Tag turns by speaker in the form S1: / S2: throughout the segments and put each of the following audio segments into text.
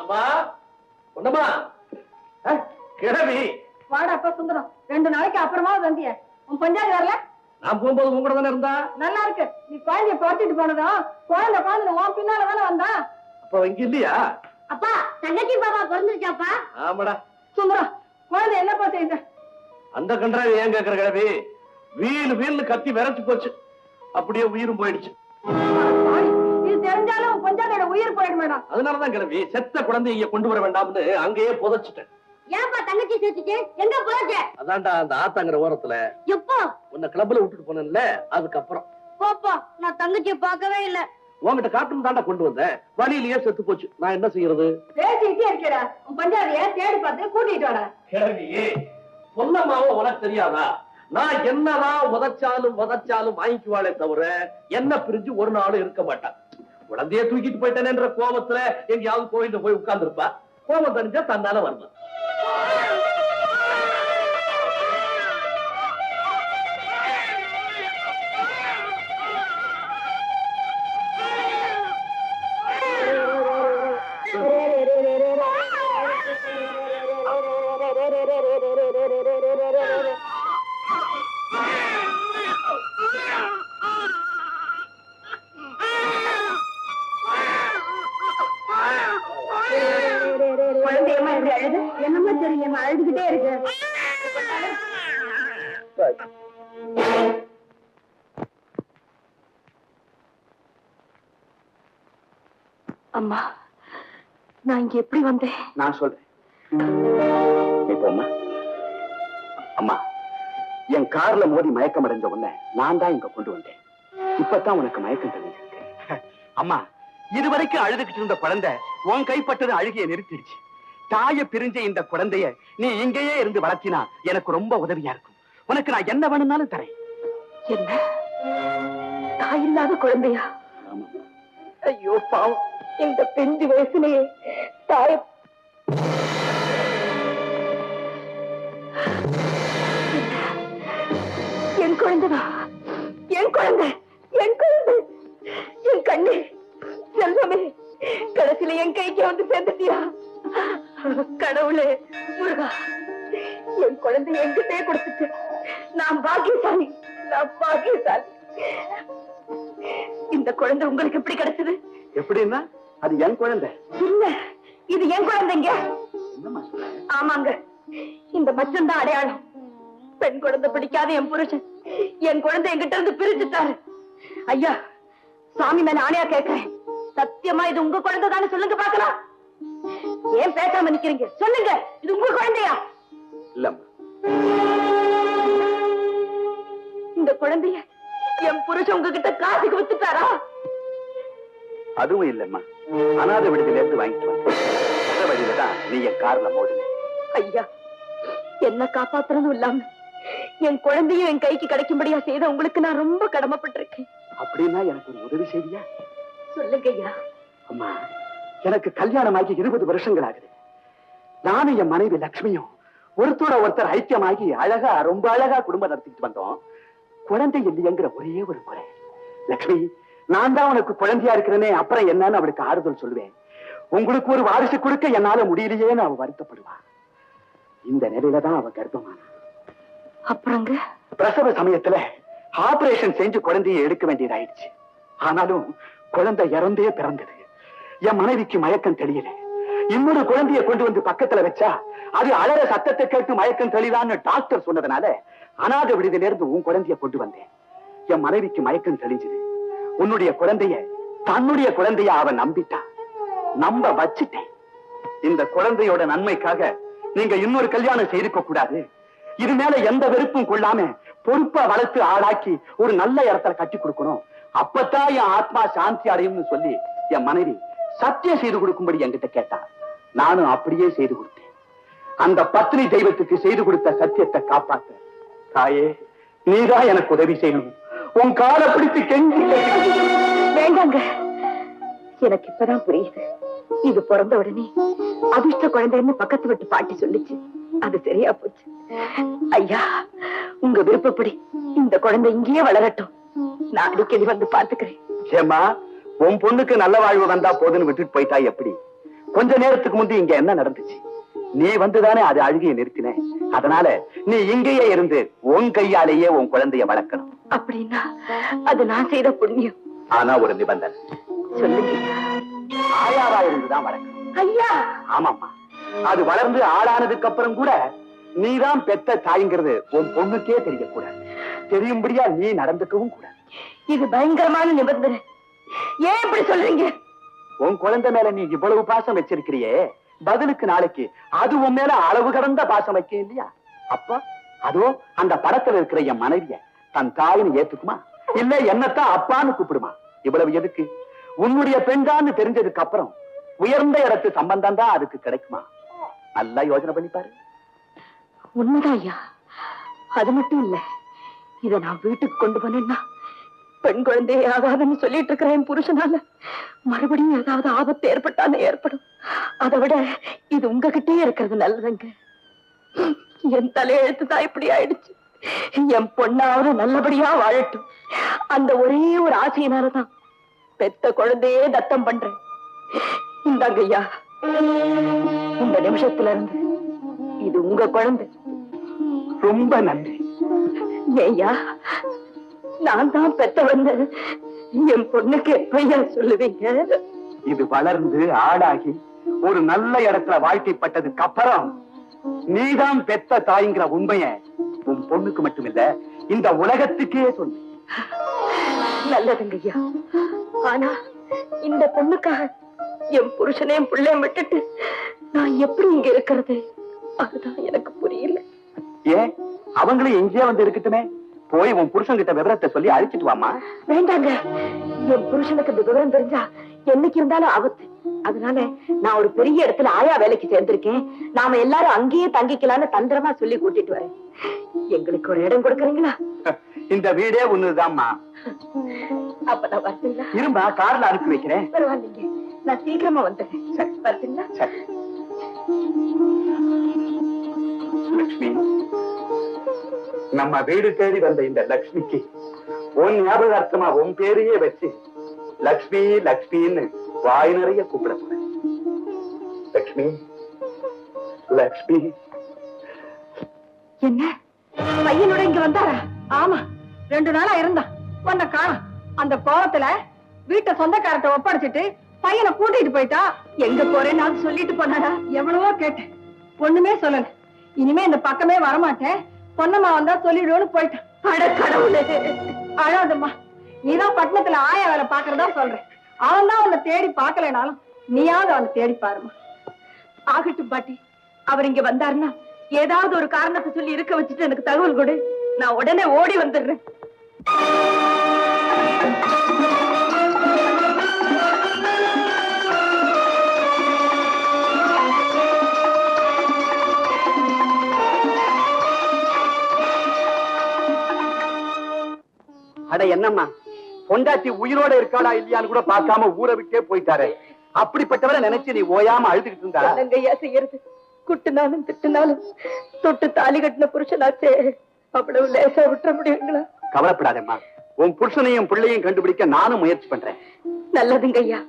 S1: அம்மா ஒண்ணம்மா கிழவி
S2: வாடாப்பா சுந்தரம், 2 நாளைக்கு அப்புறமா வந்திய. உன் பஞ்சாயத்து வரல?
S1: நான் போகும்போது உங்க கூட தானே இருந்தா.
S2: நல்லா இருக்கு. நீ குழந்தைய பார்த்துட்டு போனதும் குழந்தை உன் பின்னால தானே வந்தா.
S1: அப்ப இங்க இல்லையா?
S2: அப்பா தங்கச்சி பாப்பா பிறந்துருச்சாப்பா?
S1: ஆமாடா.
S2: சுந்தரம், குழந்தை என்னப்பா செய்யுங்க?
S1: அந்த கன்றாவி ஏன் கேக்குற கிழவி? வீல் கத்தி விரைச்சு போச்சு, அப்படியே உயிரும் போயிடுச்சு.
S2: இது தெரிஞ்சாலும் பஞ்சாயத்தோட உயிர் போயிட வேண்டாம்.
S1: அதனாலதான் கிழவி செத்த குழந்தைய இங்க கொண்டு வர வேண்டாம்னு அங்கேயே புதைச்சிட்டேன்.
S2: ஏன்பா தங்கச்சி சேர்த்துச்சு? எங்க போச்சு?
S1: அதான்டா அந்த ஆத்தாங்கிற ஓரத்துல.
S2: எப்போ?
S1: உன்னை கிளப்ல விட்டுட்டு போனேன்ல, அதுக்கப்புறம்.
S2: போப்பா, நான் தங்கச்சியை பார்க்கவே இல்ல.
S1: உங்ககிட்ட காட்டும் தாண்டா கொண்டு வந்தேன், வழியிலேயே செத்து போச்சு. நான் என்ன செய்யறது?
S2: பேசிட்டே இருக்கடா. உன் பஞ்சாதிய தேடி பார்த்து கூட்டிட்டு வாடா.
S1: கிழவி பொன்னம்மாவோ உனக்கு தெரியாதா? நான் என்னதான் உதச்சாலும் வாங்கிக்குவாளே தவிர என்ன பிரிஞ்சு ஒரு நாளும் இருக்க மாட்டான். குழந்தைய தூக்கிட்டு போயிட்டேன்ற கோபத்துல எங்கேயாவது கோயில போய் உட்கார்ந்து இருப்பா. கோபம் தெரிஞ்சா தன்னால வரணும்.
S2: என்னமா தெரியும், அழுதுகிட்டே இருக்கு. அம்மா, நான் இங்க எப்படி வந்தேன்?
S3: நான் சொல்றேன். இப்போ அம்மா, என் கார்ல மோதி மயக்கம் அடைஞ்ச உடனே நான் தான் இங்க கொண்டு வந்தேன். இப்பதான் உனக்கு மயக்கம் தெரிஞ்சிருக்கு. அம்மா, இதுவரைக்கும் அழுதுகிட்டு இருந்த குழந்தை உன் கைப்பட்டது அழுகிய நிறுத்திடுச்சு. தாய பிரிஞ்ச இந்த குழந்தைய நீ இங்கேயே இருந்து வளர்த்தினா எனக்கு ரொம்ப உதவியா இருக்கும். உனக்கு நான் என்ன வேணும்னாலும் தரேன்.
S2: என்ன, தாய் இல்லாத குழந்தையா? ஐயோ பாவம், இந்த பிஞ்சு வயசுலயே தாய. என் குழந்தைதான், என் குழந்தை, என் குழந்தை, என் கண்ணு செல்வமே, கடைசியில என் கைக்கு வந்து சேர்ந்துட்டியா? கடவுளே, முருகா, என் குழந்தை என்கிட்டே கொடுத்துட்டு நான் பாக்கியசாலி, நான் பாக்கியசாலி. இந்த குழந்தை உங்களுக்கு எப்படி கிடைச்சது?
S3: எப்படின்னா அது என் குழந்தை
S2: இல்ல, இது என் குழந்தைங்க. ஆமாங்க, இந்த மச்சம் தான் அடையாளம். பெண் குழந்தை பிடிக்காத என் புருஷன் என் குழந்தை என்கிட்ட இருந்து பிரிச்சுட்டாரு. ஐயா, சாமி மேல ஆணையா கேட்கிறேன், சத்தியமா இது உங்க குழந்தை தானே? சொல்லுங்க பாக்கலாம். ஏன் பேசாம நிக்கிறீங்க? சொல்லுங்க, இது உங்க குழந்தையா?
S3: இல்லம்மா,
S2: இந்த குழந்தைய என் புருஷன் உங்ககிட்ட காசுக்கு வித்துட்டாரா?
S3: அதுவும் இல்லம்மா, அனாதை விடுதலை இருந்து வாங்கிட்டு வந்த வழியில தான் நீ என் கார்ல மோதின.
S2: ஐயா, என்ன காப்பாத்துறதும் இல்லாம என் குழந்தையும் என் கைக்கு கிடைக்கும்படியா செய்த உங்களுக்கு நான் ரொம்ப கடமைப்பட்டிருக்கேன்.
S3: அப்படின்னா எனக்கு ஒரு உதவி செய்தியா?
S2: சொல்லுங்க ஐயா.
S3: அம்மா, எனக்கு கல்யாணமாகி 20 வருஷங்கள் ஆகுது. நானும் என் மனைவி லட்சுமியும் ஒருத்தரோட ஒருத்தர் ஐக்கியமாகி அழகா, ரொம்ப அழகா குடும்பம் நடத்திட்டு வந்தோம். குழந்தை இல்லையங்கிற ஒரே ஒரு குறை. லட்சுமி, நான் தான் உனக்கு குழந்தையா இருக்கிறேனே, அப்புறம் என்னன்னு அவளுக்கு ஆறுதல் சொல்லுவேன். உங்களுக்கு ஒரு வாரிசு கொடுக்க என்னால முடியலையேன்னு அவ வருத்தப்படுவா. இந்த நிலையில தான் அவ கர்ப்பமான.
S2: அப்புறங்க
S3: பிரசவ சமயத்துல ஆபரேஷன் செஞ்சு குழந்தையை எடுக்க வேண்டியதாயிடுச்சு. ஆனாலும் குழந்தை இறந்தே பிறந்தது. என் மனைவிக்கு மயக்கம் தெரியல. இன்னொரு குழந்தைய கொண்டு வந்து பக்கத்துல வச்சா அது அழற சத்தத்தை கேட்டு மயக்கம் தெளிதான்னு டாக்டர் சொன்னதுனால அனாதை விடுதல இருந்து உன் குழந்தைய கொண்டு வந்தேன். என் மனைவிக்கு மயக்கம் தெளிஞ்சது. உன்னுடைய குழந்தைய தன்னுடைய குழந்தைய அவன் நம்பிட்டா. நம்ப வச்சுட்டேன். இந்த குழந்தையோட நன்மைக்காக நீங்க இன்னொரு கல்யாணம் செய்திருக்க கூடாது. இது மேல எந்த வெறுப்பும் கொள்ளாம பொறுப்பா வளர்த்து ஆளாக்கி ஒரு நல்ல இடத்துல கட்டி கொடுக்கணும். அப்பத்தான் என் ஆத்மா சாந்தி அடையும்னு சொல்லி என் மனைவி சத்தியம் செய்து கொடுக்கும்படி என்கிட்ட கேட்டா. நானும் அப்படியே செய்து கொடுத்தேன். அந்த பத்னி தெய்வத்துக்கு செய்து கொடுத்த சத்தியத்தை காப்பாத்த தாயே, நீதான் எனக்கு உதவி செய்யணும். உன் காலை பிடித்து கெஞ்சி.
S2: வேண்டாங்க, எனக்கு இப்பதான் புரியுது. இது பிறந்த உடனே அதிர்ஷ்ட குழந்தைன்னு பக்கத்து விட்டு பாட்டி சொல்லிச்சு. அது சரியா போச்சு. ஐயா, உங்க விருப்பப்படி இந்த குழந்தை இங்கேயே வளரட்டும். நான் அடிக்கடி வந்து பாத்துக்கிறேன்.
S3: ஏமா, உன் பொண்ணுக்கு நல்ல வாழ்வு வந்தா போதுன்னு விட்டுட்டு போயிட்டா எப்படி? கொஞ்ச நேரத்துக்கு முந்தி இங்க என்ன நடந்துச்சு? நீ வந்துதானே அது அழுகையை நிறுத்தின. அதனால நீ இங்கேயே இருந்து உன் கையாலேயே உன் குழந்தைய வளர்க்கணும்.
S2: அப்படின்னா அது நான் செய்த புண்ணியம்.
S3: ஆனா ஒரு நிபந்தனை.
S2: சொல்லுங்க.
S3: ஆயாவா இருந்துதான் வளர்க்கணும்.
S2: ஐயா.
S3: ஆமாம்மா. அது வளர்ந்து ஆளானதுக்கு அப்புறம் கூட நீதான் பெத்த தாய்ங்கிறது உன் பொண்ணுக்கே தெரியக்கூடாது. தெரியும்படியா நீ நடந்துக்கவும் கூடாது.
S2: இது பயங்கரமான நிபந்தனை. ஏன் இப்படி சொல்றீங்க?
S3: உன் குழந்தை மேல நீ இவ்வளவு பாசம் வச்சிருக்கிறியே, பதிலுக்கு நாளைக்கு அது உன் மேல அளவு கடந்த பாசம் வைக்க இல்லையா? அப்ப அதோ அந்த படத்துல இருக்கிற என் மனைவிய தன் தாயின்னு ஏத்துக்குமா? இல்ல என்னத்தான் அப்பான்னு கூப்பிடுமா? இவ்வளவு எதுக்கு? உன்னுடைய பெண்தான்னு தெரிஞ்சதுக்கு அப்புறம் உயர்ந்த இடத்து சம்பந்தம் தான் அதுக்கு கிடைக்குமா? நல்லா யோசனை பண்ணி பாரு.
S2: உண்மைதான் ஐயா. அது மட்டும் இல்ல, இத நான் வீட்டுக்கு கொண்டு போனேன்னா பெண் குழந்தையே ஆகாதுன்னு சொல்லிட்டு இருக்கிற என் புருஷனால மறுபடியும் ஏதாவது ஆபத்து ஏற்பட்டாலும் ஏற்படும். அதை விட இது உங்ககிட்டே இருக்கிறது நல்லதுங்க. என் தலையெழுத்து தான் இப்படி ஆயிடுச்சு. என் பொண்ணாவது நல்லபடியா வாழட்டும், அந்த ஒரே ஒரு ஆசையினாலதான் பெத்த குழந்தையே தத்தம் பண்றேன். இந்தாங்க ஐயா, இந்த நிமிஷத்துல இருந்து இது உங்க குழந்தை.
S3: ரொம்ப நன்றி.
S2: ஐயா, நான் தான் பெத்த வந்து என் பொண்ணுக்கு எப்பையா சொல்லுவீங்க?
S3: இது வளர்ந்து ஆளாகி ஒரு நல்ல இடத்துல வாழ்க்கைப்பட்டதுக்கு அப்புறம் நீதான் பெத்த தாய்ங்கிற உண்மைய உன் பொண்ணுக்கு மட்டுமில்ல இந்த உலகத்துக்கே சொல்லு.
S2: நல்லதுங்க ஐயா. ஆனா இந்த பொண்ணுக்காக என் புருஷனையும் பிள்ளையும் விட்டுட்டு நான் எப்படி இங்க இருக்கிறது? அதுதான் எனக்கு புரியல.
S3: ஏன் அவங்களும் எங்கேயே வந்து இருக்கட்டுமே, போய் உன் புருஷன் கிட்ட விவரத்தை சொல்லி அழைச்சிட்டு வாமா.
S2: வேண்டாங்க, என் புருஷனுக்கு இந்த விவரம் தெரிஞ்சா என்னைக்கு இருந்தாலும் ஆபத்து. அதனால நான் ஒரு பெரிய இடத்துல ஆயா வேலைக்கு சேர்ந்திருக்கேன். நாம எல்லாரும் அங்கேயே தங்கிக்கலான்னு தந்திரமா சொல்லி கூட்டிட்டு வரேன். எங்களுக்கு ஒரு இடம் கொடுக்கறீங்களா?
S3: இந்த வீடே ஒண்ணுதாம்மா.
S2: அப்ப நான் வரட்டுங்களா?
S3: இரும்பா, கார்ல அனுப்பி வைக்கிறேன்.
S2: பரவாயில்லைங்க, நான் சீக்கிரமா வந்துடுறேன். வரட்டுங்களா?
S3: லட்சுமி, நம்ம வீடு தேடி வந்த இந்த லட்சுமிக்கு உன் ஞாபகார்த்தமா உன் பேரையே வச்சு லட்சுமி லட்சுமின்னு வாய் நிறைய கூப்பிட போறேன். லட்சுமி லட்சுமி.
S2: என்ன பையனோட இங்க வந்தாரா? ஆமா, 2 நாளா இருந்தான். உன்னை காணோம். அந்த கோலத்துல வீட்டை சொந்தக்காரத்தை ஒப்படைச்சிட்டு பையனை கூட்டிட்டு போயிட்டா. எங்க போறேன்னு சொல்லிட்டு போனாடா. எவ்வளவோ கேட்டேன், ஒண்ணுமே சொல்லல. இனிமே இந்த பக்கமே வரமாட்டேன், பொன்னம்மா வந்தா சொல்லிடுவோன்னு போயிட்டான். அட கடவுளே. அழாதம்மா, நீதான் பட்டணத்துல ஆயா வேலை பாக்குறதா சொல்றேன். அவன் தான் உன்னை தேடி பாக்கலனாலும் நீயாவது அவனை தேடி பாருமா. ஆகட்டும் பாட்டி, அவர் இங்க வந்தாருன்னா ஏதாவது ஒரு காரணத்தை சொல்லி இருக்க வச்சுட்டு எனக்கு தகவல் கொடு. நான் உடனே ஓடி வந்துடுறேன்.
S3: அட என்னம்மா, பொண்டாட்டி உயிரோட இருக்காளா இல்லையான்னு கூட பார்க்காம ஊரை விட்டே போயிட்டாரு. அப்படிப்பட்டவரை நினைச்சு நீ ஓயாம அழுதுகிட்டு இருந்தா
S2: என்னங்கய்யா செய்யறது? குட்டுனாலும் திட்டுனாலும் தொட்டு தாலி கட்டின புருஷனாச்சே, அவ்வளவு லேசா விட்டுற முடியுங்களா?
S3: கவலைப்படாதம்மா, உன் புருஷனையும் பிள்ளையும் கண்டுபிடிக்க நானும் முயற்சி பண்றேன்.
S2: நல்லதுங்க ஐயா.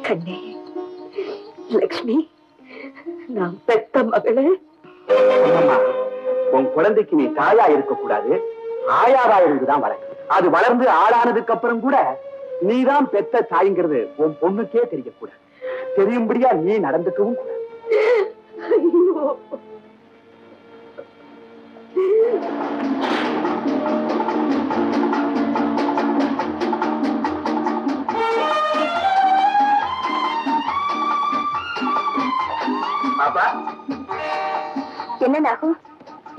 S2: கண்ணே, லட்சுமி, நான் பெத்த மகளே.
S3: உன் குழந்தைக்கு நீ தாயா இருக்க கூடாது, ஆயாவா இருந்துதான் வளர்க்க. அது வளர்ந்து ஆளானதுக்கு அப்புறம் கூட நீதான் பெத்த தாய்ங்கிறது உன் பொண்ணுக்கே தெரியக்கூடாது. தெரியும்படியா நீ நடந்துக்கவும் கூடாது. பாப்பா,
S2: என்ன நாகும்?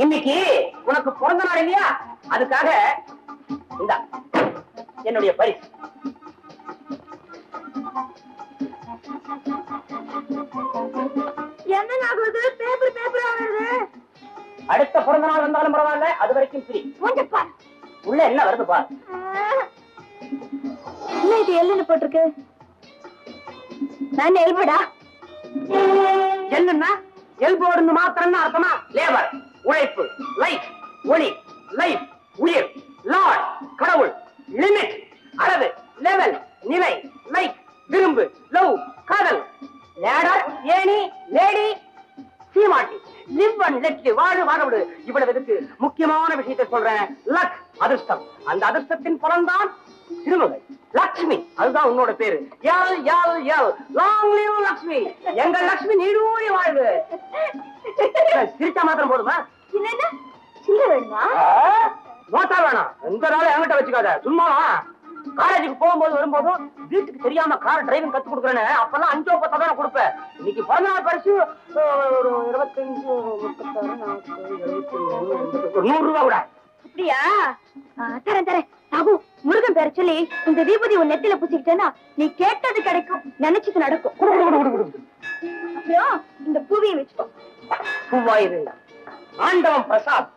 S1: இன்னைக்கு உனக்கு பிறந்த நாள் இல்லையா? அதுக்காக இந்தா என்னுடைய பரிசு.
S2: என்ன நாகுது? பேப்பர் பேப்பர் ஆகுது.
S4: அடுத்த பிறந்த நாள் வந்தாலும் பரவாயில்ல, அது வரைக்கும் ஃப்ரீ. உள்ள என்ன வருது பார்.
S2: என்ன இது எல்லுன்னு போட்டிருக்கு? நான் எல்படா.
S4: என்னன்னா எல்போர்டு மாத்திரம் அர்த்தமா? லேபர், உழைப்பு, லைஃப், ஒளி, லைஃப், உயிர், லார்ட், கடவுள், லிமிட், அளவு, லெவல், நிலை, லைக், விரும்பு, லவ், காதல், லேடர், ஏணி, lady, Seematti, live and let வாழு வாழ விடு. இவ்வளவு எதுக்கு? முக்கியமான விஷயத்தை சொல்றேன். லக், அதிர்ஷ்டம். அந்த அதிர்ஷ்டத்தின் பலன்தான் திருமகை லட்சுமி. அதுதான் உன்னோட பேரு. L L L long live Lakshmi. எங்க லட்சுமி நீடூழி வாழ்வு. சிரிச்சா மாத்திரம் போதுமா?
S2: என்னன்னா சில்ல வேணுமா?
S4: நோட்டா வேணாம். எந்த நாளும் என்கிட்ட வச்சுக்காத. சும்மா காலேஜுக்கு போகும்போது வரும்போதும் வீட்டுக்கு தெரியாம கார் டிரைவிங் கத்து கொடுக்குறேன்னு அப்பெல்லாம் 5 10 தான் கொடுப்பேன். இன்னைக்கு 14 பரிசு ஒரு 25 36 40 70 100 ரூபா கூட.
S2: அப்படியா? தரேன் தரேன். சாகு, முருகன் பேர சொல்லி இந்த தீபதி உன் நெத்தில பூசிக்கிட்டேன்னா நீ கேட்டது கிடைக்கும், நினைச்சது நடக்கும். அப்புறம் இந்த பூவியை வச்சுக்கோ.
S4: பூவாயிருந்தா ஆண்டவன் பிரசாத்.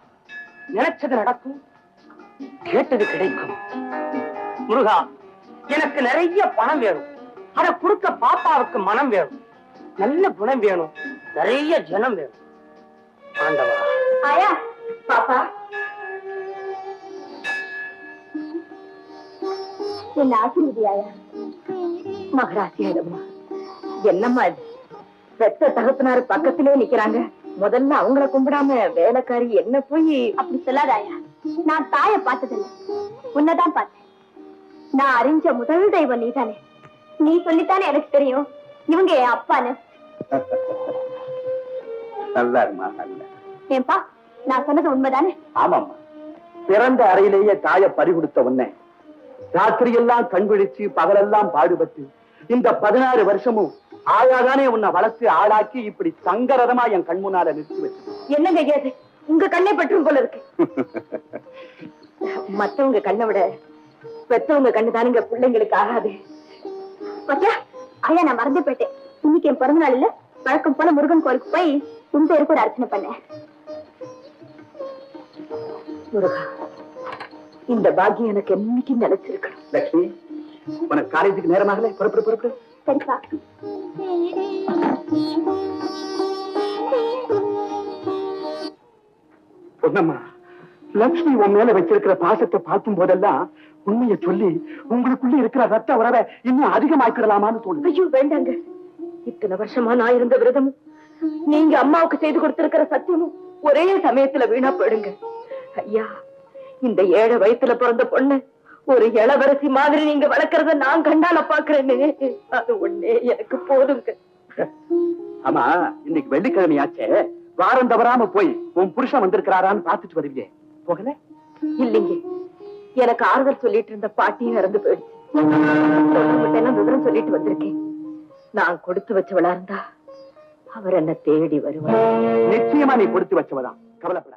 S4: நினைச்சது நடக்கும், கேட்டது கிடைக்கும். முருகா, எனக்கு நிறைய பணம் வேணும். அதை கொடுக்க பாப்பாவுக்கு மனம் வேணும். நல்ல குணம் வேணும். நிறைய ஜனம் வேணும். ஆண்டவா.
S2: ஆயா பாப்பா, என்ன ஆசீர்வதியாயா. மகராசியாயிடுமா. என்னம்மா இது? பெத்த தகப்பனாரு பக்கத்திலே நிக்கிறாங்க. முதல்ல அவங்கள கும்பிடாம வேலைக்காரி என்ன போய் அப்படி சொல்லாதாயா. நான் தாய பார்த்ததில்லை, உன்னதான் பார்த்தேன். நான் அறிஞ்ச முதல் தெய்வம் நீதானே. நீ சொல்லித்தானே எனக்கு தெரியும் இவங்க என் அப்பான்னு.
S3: நல்லா இருமா.
S2: ஏன்பா, நான் சொன்னது உண்மைதானே?
S3: ஆமாம்மா. பிறந்த அறையிலேயே தாய பறி கொடுத்த உன்னை ராத்திரி எல்லாம் கண் விழிச்சு பகலெல்லாம் பாடுபட்டு இந்த 16 வருஷமும் ஆயாதானே உன்னை வளர்த்து ஆளாக்கி இப்படி சங்கரதமா என் கண் முன்னால நிறுத்தி வச்சு.
S2: என்னங்க கேது, உங்க கண்ணை பற்றும் போல இருக்கு. மத்தவங்க கண்ணை விட பெத்தவங்க கண்ணு தானுங்க பிள்ளைங்களுக்கு ஆகாது. பத்தியா ஐயா, நான் மறந்து போயிட்டேன். இன்னைக்கு என் பிறந்த நாள் இல்ல, வழக்கம் போல முருகன் கோயிலுக்கு போய் உன் பேருக்கு ஒரு அர்ச்சனை பண்ணேன். முருகா, இந்த பாக்கியம் எனக்கு என்னைக்கு நினைச்சிருக்கணும்.
S3: லட்சுமி, உனக்கு காலேஜுக்கு நேரமாகல, புறப்படு புறப்படு.
S2: சரிப்பா.
S3: பொன்னம்மா, லட்சுமி உன் மேல வச்சிருக்கிற பாசத்தை பார்க்கும் போதெல்லாம் உண்மையை சொல்லி உங்களுக்குள்ள இருக்கிற ரத்த உறவை இன்னும் அதிகமாக்கிடலாமான்னு தோணுது.
S2: ஐயோ வேண்டாங்க. இத்தனை வருஷமா நான் இருந்த விரதமும் நீங்க அம்மாவுக்கு செய்து கொடுத்திருக்கிற சத்தியமும் ஒரே சமயத்துல வீணா போயிடுங்க. ஐயா, இந்த 7 வயசுல பிறந்த பொண்ணு ஒரு இளவரசி மாதிரி நீங்க வளர்க்கறத நான் கண்டால பாக்குறேன்னு, அது ஒண்ணே எனக்கு போதுங்க.
S3: ஆமா, இன்னைக்கு வெள்ளிக்கிழமையாச்சே, வாரம் தவறாம போய் உன் புருஷன் வந்திருக்கிறாரான்னு பாத்துட்டு வருவியே, போகல?
S2: இல்லைங்க, எனக்கு ஆறுதல் சொல்லிட்டு இருந்த பாட்டியும் இறந்து போயிடுச்சு. விவரம் சொல்லிட்டு வந்திருக்கேன். நான் கொடுத்து வச்சவளா இருந்தா அவர் என்ன தேடி வருவார்.
S3: நிச்சயமா நீ கொடுத்து வச்சவதான், கவலைப்பட.